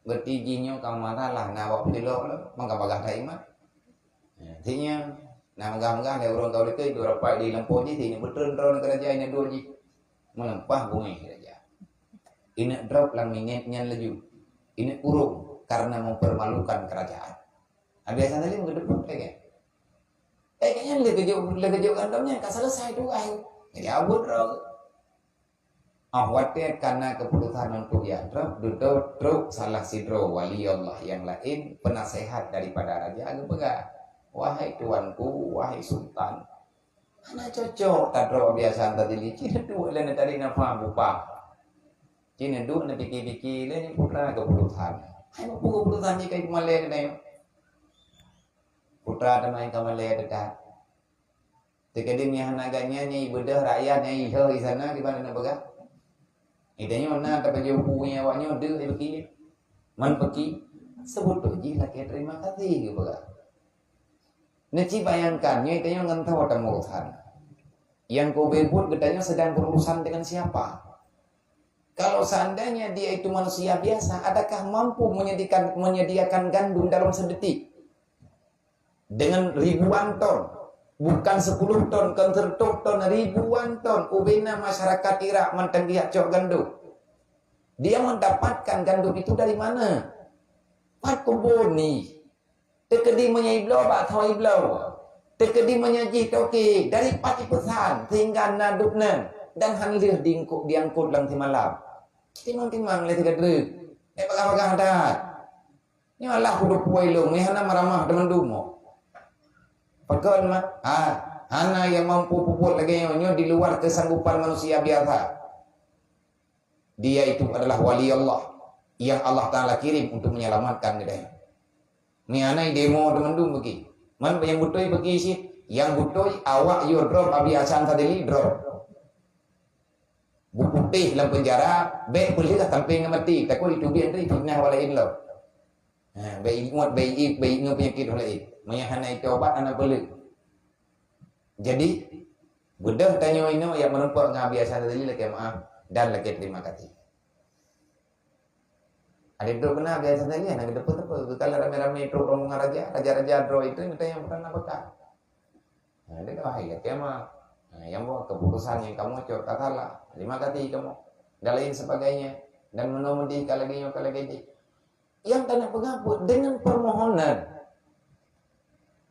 Bertijinya kamar lah nawak pilok mangkabagah daimah. Artinya nah enggak ada orang kau lekai dua rapat di lampu je ini betul drone kerajaan ini dua je melempah bumi kerajaan ini drop lang minitnya laju ini urung karena mempermalukan kerajaan. Biasa tadi mengedepan kayak kayaknya legejau gandamnya tak selesai dua jadi abut drop awatnya karena keputusan untuk ya drop salah sidro wali Allah yang lain penasehat daripada raja agak pegang. Wahai tuanku, wahai sultan, mana cocok tadro biasa tadi licin dua lain tadi nama bupa, cina dua nanti pikir lain putra keputusan, hai mau keputusan jika itu malay ni, putra ada main kamalay dekat, Tekadin yang naganya ni bedah rakyat yang iho di sana gimana nak pegang? Idanya mana tak baju punya awaknya ada di begini. Man pergi sebut je lah ke terima kasih ke pegang. Neci bayangkannya itanya ngentau tamu urusan. Yang kau berbut katanya sedang berurusan dengan siapa? Kalau seandainya dia itu manusia biasa, adakah mampu menyediakan gandum dalam sedetik? Dengan ribuan ton, bukan 10 ton, kan 100 ton, ribuan ton. Ubena masyarakat Irak mentenggiak cok gandum. Dia mendapatkan gandum itu dari mana? Pat kebun ni. Tekedi menyiblau, pak thau iblau. Tekedi menyaji toki dari pati pesan sehingga naduknan dan hanlih diangkut lang malam. Timang-timang le tiga druk. Bagah-bagah dah. Ni Allah kudu puailung, ni hana maramah teman dumo. Pagkon mah, hana yang mampu puput lagi nyo di luar kesanggupan manusia biasa. Dia itu adalah wali Allah yang Allah Taala kirim untuk menyelamatkan dia. Ni hana demo teman dumo bagi. Man yang butoi bagi sih, yang butoi awak yo drop abi asan tadi drop. Buku putih dalam penjara, baik boleh lah tampil dengan mati. Takut itu biar dari fitnah walain lo. Baik ingat, baik ingat penyakit walain. Menyahana itu obat anak boleh. Jadi, bedah tanya ini yang menempuk dengan biasa tadi lagi maaf dan lagi terima kasih. Ada itu kena biasa tadi, nak depan-depan. Kalau ramai-ramai itu rombongan raja-raja draw itu yang pernah bekal. Dia bahaya, kiamat. Yang buat keputusan yang kamu cok katalah terima kasih kamu dan lain sebagainya dan menomodi kalau gini yang tanah pengaput dengan permohonan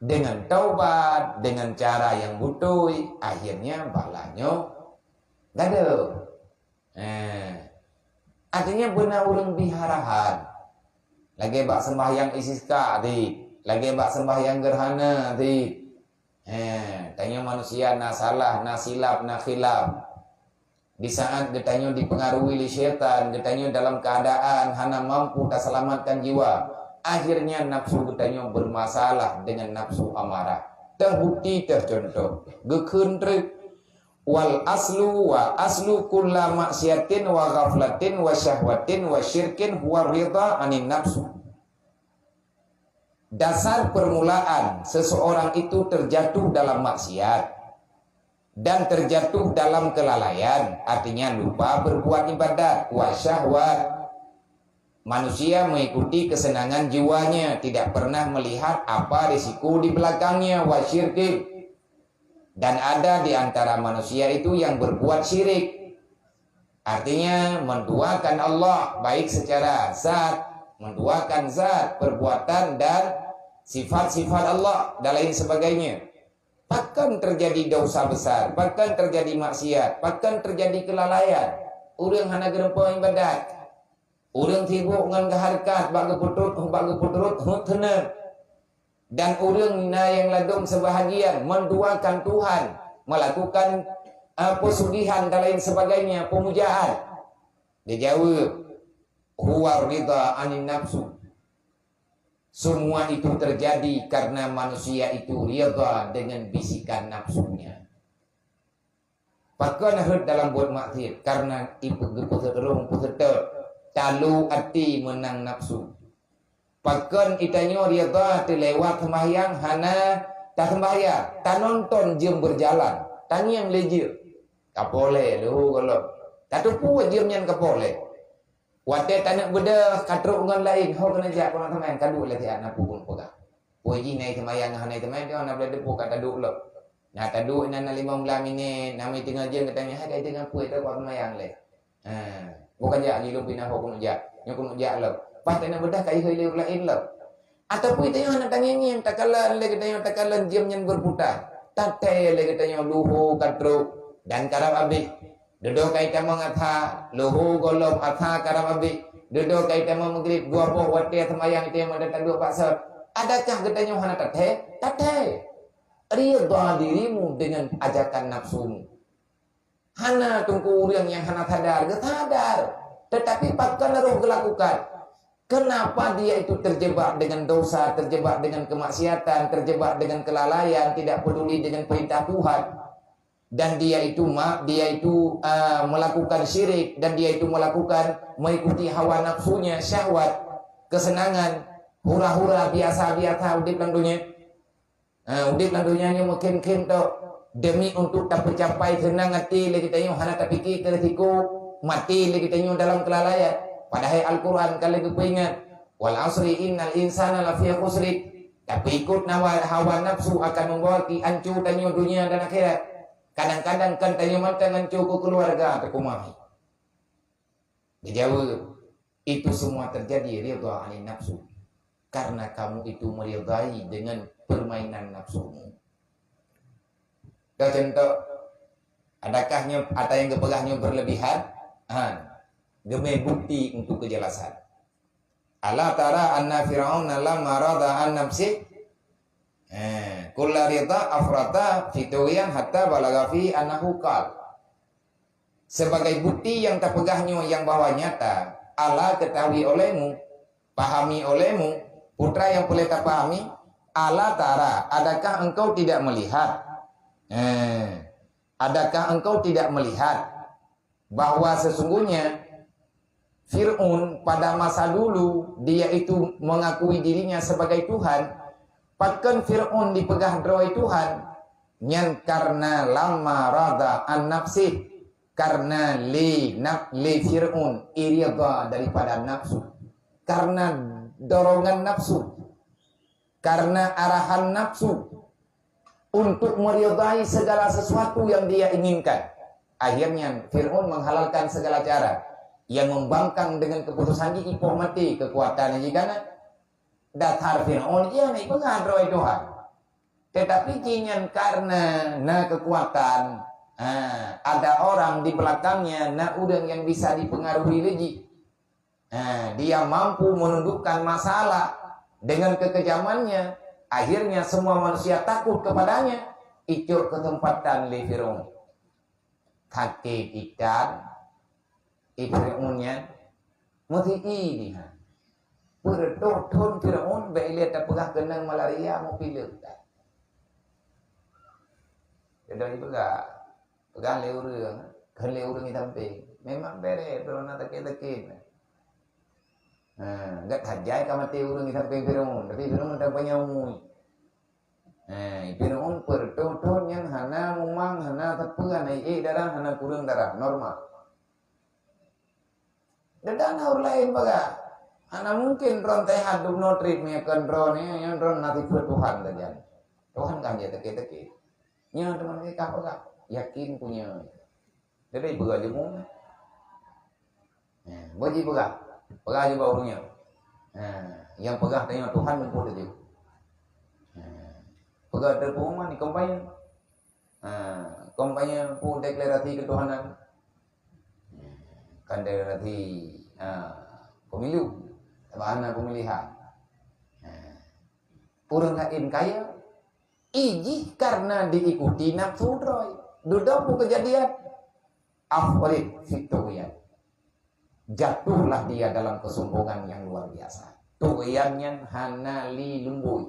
dengan taubat dengan cara yang butui akhirnya balanya gaduh. Artinya benar ulang biharahan lagi bak sembahyang isiska lagi bak sembahyang gerhana tanya manusia na salah, na silap, na khilaf. Di saat getanya dipengaruhi oleh syaitan, getanya dalam keadaan hana mampu tak selamatkan jiwa. Akhirnya nafsu getanya bermasalah dengan nafsu amarah. Terbukti tercontoh. Gekentrik wal aslu kulla maksiatin wa ghaflatin wa syahwatin wa syirkin huwa ridha anin nafsu. Dasar permulaan seseorang itu terjatuh dalam maksiat dan terjatuh dalam kelalaian, artinya lupa berbuat ibadat, wasyahwat. Manusia mengikuti kesenangan jiwanya, tidak pernah melihat apa risiko di belakangnya, wasyirkin. Dan ada di antara manusia itu yang berbuat syirik, artinya menduakan Allah baik secara zat, menduakan zat, perbuatan dan sifat-sifat Allah dan lain sebagainya. Bahkan terjadi dosa besar, bahkan terjadi maksiat, bahkan terjadi kelalaian. Orang hana gerempa ibadat. Orang sibuk dengan keharkat, bagi puturut, hutna. Dan orang yang ladum sebahagian menduakan Tuhan, melakukan pesugihan dan lain sebagainya, pemujaan. Dia jawab, huwa ridha anin nafsu. Semua itu terjadi karena manusia itu ridha dengan bisikan nafsunya. Pakon hud dalam buat maksiat karena ibu gepuserung peserta talu ati menang nafsu. Pakon itanya ridha terlewat sembahyang hana tak sembahyang, tak nonton jam berjalan, tanya yang leje. Kapole lu kalau tak tupu jam yang kapole. Wate tanak beda katruk dengan lain, ho kena jak orang teman kadu lah dia anak pun pegang. Puji naik semayang hanai teman dia nak bela depu kat taduk lo. Nah taduk nana 15 minit, nami tengah jam katanya hai tengah puai tak kuat semayang le. Bukan jak lilu pindah ho kena jak. Nyo kena jak lo. Pas tanak beda kai hoi lain lo. Ataupun tanya anak tanya yang takalan le katanya takalan jam yang berputar. Tatai le katanya luhu katruk dan karab abis. Duduk kaitan mengatha, luhu golom atha karam abi. Duduk kaitan mengrib dua boh wate semayang itu yang ada dua pasal. Adakah getanya hana tathe? Tathe. Ridha dirimu dengan ajakan nafsumu. Hana tunggu orang yang hana sadar, sadar. Tetapi pakkan roh gelakukan. Kenapa dia itu terjebak dengan dosa, terjebak dengan kemaksiatan, terjebak dengan kelalaian, tidak peduli dengan perintah Tuhan, dan dia itu melakukan syirik, dan dia itu mengikuti hawa nafsunya, syahwat, kesenangan, hura-hura biasa-biasa udip lang dunia. Udip lang dunia nya makin tok demi untuk tak mencapai senang hati lagi tanyo hana tak fikir keretiku mati lagi tanyo dalam kelalaian. Padahal Al-Quran kalau kita ingat, wal asri innal insana lafi khusri, tapi ikut hawa nafsu akan membawa hancur tanyo dunia dan akhirat. Kadang-kadang kan tanyo mantan hancur ke keluarga terkumahi. Dijawab, itu semua terjadi ridha anin nafsu, karena kamu itu meridai dengan permainan nafsumu. Dah contoh, adakahnya ada yang kepegahnya berlebihan? Demi bukti untuk kejelasan. Ala tara anna fir'auna lamma rada an nafsi kulla rida afrata fituyan hatta balagha fi annahu qal. Sebagai bukti yang terpegahnya yang bahwa nyata, Allah ketahui olehmu, pahami olehmu, putra yang boleh tak pahami, ala tara, adakah engkau tidak melihat? Adakah engkau tidak melihat bahwa sesungguhnya Fir'aun pada masa dulu dia itu mengakui dirinya sebagai Tuhan. Bahkan Fir'aun dipegah droi Tuhan nyan karena lama rada an nafsih, karena li Fir'aun irida daripada nafsu, karena dorongan nafsu, karena arahan nafsu untuk meridai segala sesuatu yang dia inginkan. Akhirnya Fir'aun menghalalkan segala cara yang membangkang dengan keputusan di ipoh mati kekuatan jika datar Fir'aun dia naik pengadroi Tuhan. Tetapi kinyan karena kekuatan ada orang di belakangnya udang yang bisa dipengaruhi lagi. Dia mampu menundukkan masalah dengan kekejamannya. Akhirnya semua manusia takut kepadanya. Ikut ketempatan li Fir'aun. Kaki ikan Fir'aunnya mati dia. Berdotun Fir'aun bailet tak pegah kenang malaria mau pilih tak. Jadi pegah leurang, kan leurang ni sampai. Memang bere Fir'aun tak kira-kira. Enggak tajai ka mati urang ni sampai Fir'aun, tapi Fir'aun tak penyamui. Fir'aun berdotun yang hana mumang hana tepuan darah hana kurang darah normal. Dan hal lain baga, anak mungkin ron teh hadum notrit mekan ron yang ron nanti Tuhan saja. Tuhan kan dia teki. Nya teman kita baga, yakin punya. Jadi baga je mu. Baji baga je orangnya. Yang pegah tanya Tuhan mengumpul dia. Pegah terpuman di kampanye. Kampanye pun deklarasi ketuhanan. Kan deklarasi pemilu, bahana pemilihan. Orang lain kaya, iji karena diikuti nafsu droi. Duduk kejadian, afrid fituyan. Jatuhlah dia dalam kesombongan yang luar biasa. Tuyannya hana li lumbui.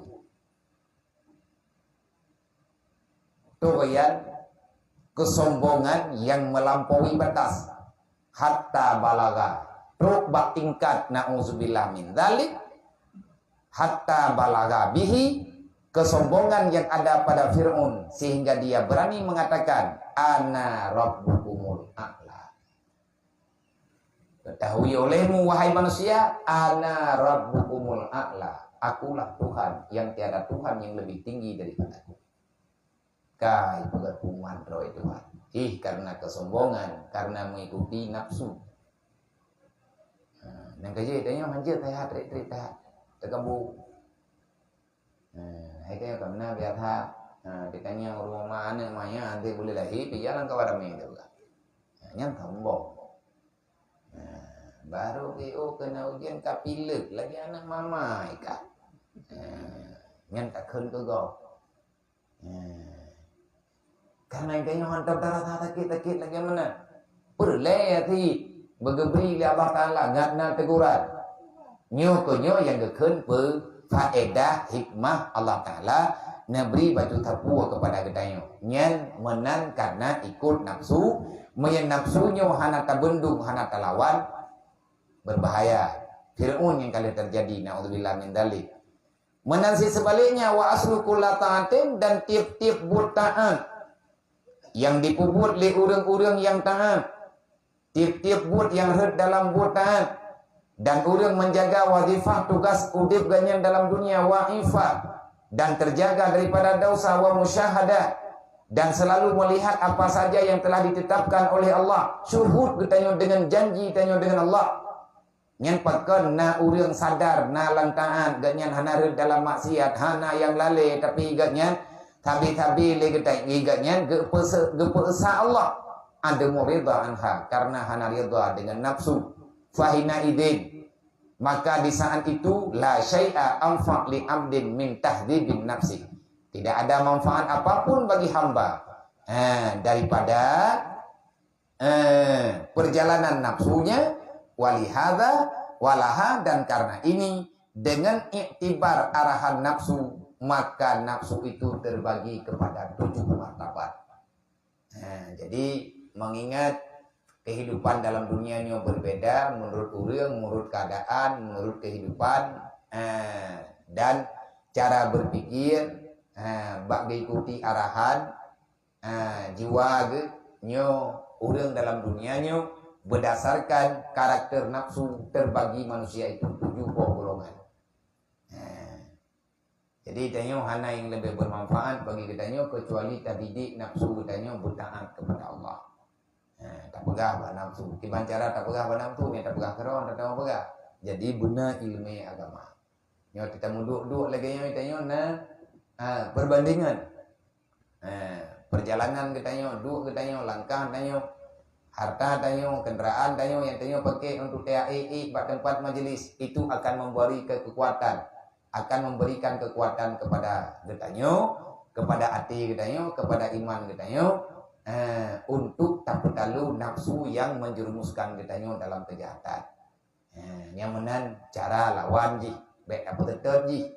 Tuyan kesombongan yang melampaui batas. Hatta balaga rubah tingkat na'udzubillah min dzalik, hatta balaga bihi, kesombongan yang ada pada Fir'aun sehingga dia berani mengatakan ana rabbukumul a'la. Ketahui olehmu wahai manusia, ana rabbukumul a'la, akulah Tuhan yang tiada Tuhan yang lebih tinggi daripadaku. Kai pegakuman roh Tuhan. Karena kesombongan, karena mengikuti nafsu. Nang kerja tanya manjat teh trik teh terkambu. Hai tanya kamna biar ditanya rumah mana maya nanti boleh lahir di jalan kawadame juga. Nyang tombok. Baru PO kena ujian kapilek lagi anak mama ikat. Nyang tak keun ke go. Karena kayaknya hantar darah sakit lagi mana? Perleh hati bergebri li Allah Ta'ala ngatna teguran. Nyo konyo yang gekun faedah hikmah Allah Ta'ala neberi baju tapua kepada gedanyo. Nyen menan karena ikut nafsu. Meyen nafsunyo hana tabendung, hana talawan, berbahaya. Fir'aun yang kali terjadi, na'udzubillah min dzalik. Menansi sebaliknya, wa aslu kulla ta'atin, dan tiap-tiap buat taat yang dipubut oleh orang-orang yang taat, tiap-tiap buat yang herd dalam buat taat, dan orang menjaga wazifah tugas udip ganyan dalam dunia wa'ifah, dan terjaga daripada dosa wa musyahadah, dan selalu melihat apa saja yang telah ditetapkan oleh Allah, syuhud bertanya dengan janji tanya dengan Allah. Nyan pakon na urang sadar na lantaan ganyan hana herd dalam maksiat, hana yang lale tapi ganyan tabi-tabi le getai ganyan gepesa Allah ada muridha anha karena hana ridha dengan nafsu. Fahina idin, maka di saat itu la syai'a anfa' li 'abdin min tahdhibin nafsi, tidak ada manfaat apapun bagi hamba daripada perjalanan nafsunya. Walihada walaha, dan karena ini dengan iktibar arahan nafsu, maka nafsu itu terbagi kepada 7 martabat. Jadi mengingat kehidupan dalam dunia ini berbeda menurut urang, menurut keadaan, menurut kehidupan, dan cara berpikir bak diikuti arahan jiwa nyo urang dalam dunia nyo berdasarkan karakter nafsu terbagi manusia itu 7 golongan. Jadi tanyo hana yang lebih bermanfaat bagi kita kecuali tadidik nafsu kita bertaat kepada Allah. Tak pegah bah nafsu. Kiban cara tak pegah bah nafsu, tak pegah keron, tak tahu pegah. Jadi benar ilmu agama. Nyo kita muduk-duk lagi kita perbandingan. Perjalanan kita duk kita langkah kita harta tanyo, kendaraan tanyo yang tanyo pakai untuk TAI pada tempat majelis itu akan memberi kekuatan, akan memberikan kekuatan kepada getanyo, kepada hati getanyo, kepada iman getanyo, untuk tak perlu nafsu yang menjerumuskan getanyo dalam kejahatan. Yang menan cara lawan ji, baik apa tetap ji,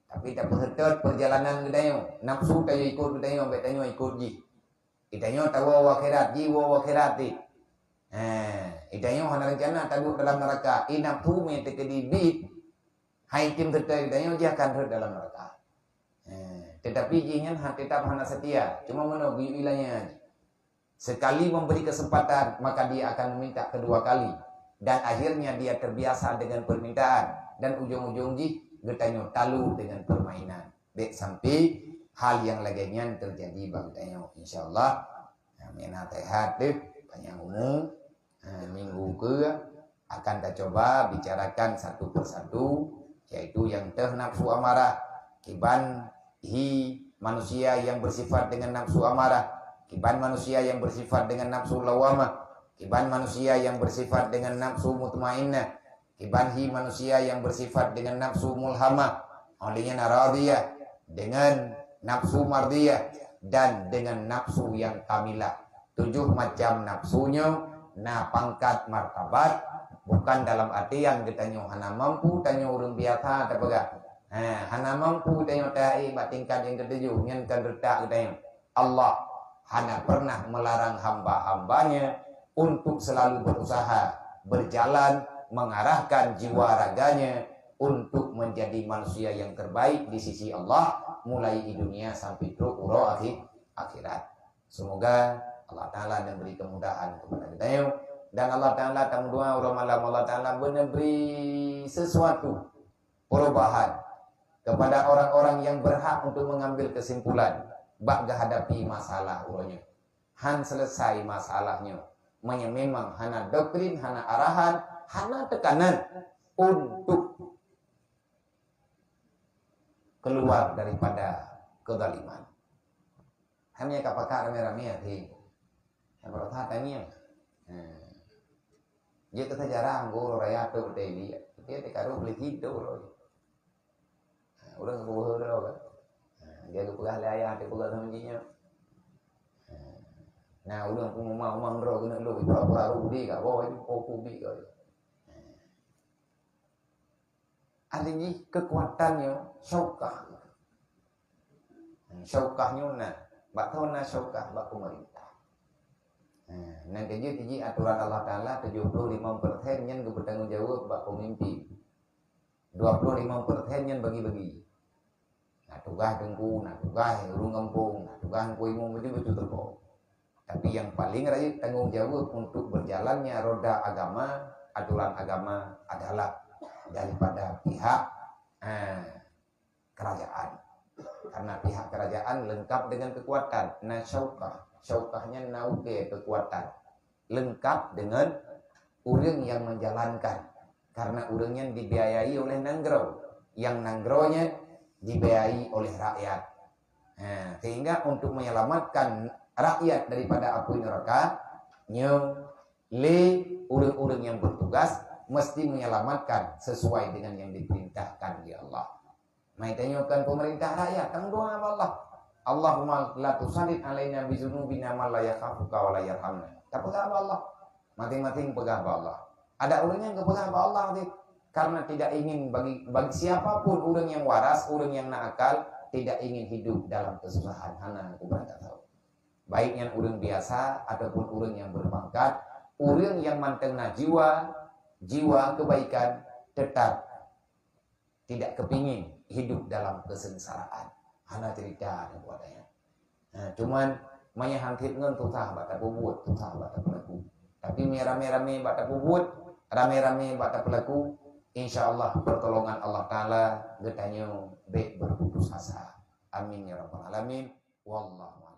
tapi tak tetap perjalanan getanyo, nafsu tayo ikut getanyo, baik tanyo ikut ji. Getanyo tahu akhirat ji, akhirat ji. Itanyo hana rencana taduk dalam neraka. Nafsu me tekedi hai tim tetap itanyo dia akan herd dalam neraka. Tetapi jingan tetap hana setia, cuma menunggu wilayahnya. Sekali memberi kesempatan maka dia akan meminta kedua kali, dan akhirnya dia terbiasa dengan permintaan, dan ujung-ujung getanyo talu dengan permainan. Dek sampai hal yang lainnya terjadi bagi tanyo. Insyaallah mena sehat deh panjang umur. Minggu ke akan kita coba bicarakan satu persatu, yaitu yang nafsu amarah, kiban manusia yang bersifat dengan nafsu amarah, kiban manusia yang bersifat dengan nafsu lawamah, kiban manusia yang bersifat dengan nafsu mutmainnah, kiban manusia yang bersifat dengan nafsu mulhamah, olehnya naradiyah, dengan nafsu mardiyah, dan dengan nafsu yang kamilah. 7 macam nafsunya. Nah, pangkat martabat bukan dalam artian kita hana mampu tanyo urang biasa tak pegah. Hana mampu tanyo tai tingkat yang ketujuh nyen kan retak kita. Allah hana pernah melarang hamba-hambanya untuk selalu berusaha berjalan mengarahkan jiwa raganya untuk menjadi manusia yang terbaik di sisi Allah mulai di dunia sampai terus akhirat. Semoga Allah Ta'ala memberi kemudahan kepada kita, dan Allah Ta'ala tamdua malam Allah Ta'ala memberi sesuatu perubahan kepada orang-orang yang berhak untuk mengambil kesimpulan bak hadapi masalah urangnya. Han selesai masalahnya, memang hana doktrin, hana arahan, hana tekanan untuk keluar daripada kezaliman. Hanya kapakar rame-rame hati. Yang berkata tanya, dia kata jarang guru raya tu dia, dia tekaru beli tidur. Orang kebuah dah kan, dia kepegah ayah, dia pegah sama jinya. Nah, orang pun umang bro kena lu, itu apa rudi kah? Bawa itu kopi kau. artinya kekuatannya syaukah. Syaukahnya nah, bak tahu na syaukah bak pemerintah. Nah, kerja aturan Allah Ta'ala 75% yang bertanggung jawab bak pemimpin. 25% yang bagi-bagi. Nah, tugas dengku, nah tugas urung kampung, nah tugas kuimu betul-betul terkau. Tapi yang paling rakyat tanggung jawab untuk berjalannya roda agama, aturan agama adalah daripada pihak kerajaan. Karena pihak kerajaan lengkap dengan kekuatan. Nah, syaukahnya nauke kekuatan. Lengkap dengan orang yang menjalankan. Karena orangnya dibiayai oleh nanggro. Yang nanggronya dibiayai oleh rakyat. Nah, sehingga untuk menyelamatkan rakyat daripada api neraka, orang-orang yang bertugas mesti menyelamatkan sesuai dengan yang diperintahkan di Allah. Maintanyakan pemerintah rakyat, tanggung jawab Allah. Allahumma la tusallit alaina bizunubina ma la yakhafuka wa la yarhamna. Tak pegang Allah. Masing-masing pegang Allah. Ada orang yang kepegang Allah karena tidak ingin bagi siapapun orang yang waras, orang yang nakal, tidak ingin hidup dalam kesusahan. Hana aku berangkat tahu. Baik yang orang biasa ataupun orang yang berpangkat, orang yang mantengna jiwa kebaikan tetap tidak kepingin hidup dalam kesengsaraan. Hana cerita kepadanya. Nah, cuman menyahantit ngan susah bata pubut, susah bata pelaku. Tapi rame-rame bata pubut, rame-rame bata pelaku, insyaallah pertolongan Allah Ta'ala getanya baik berputus asa. Amin ya rabbal alamin. Wallahu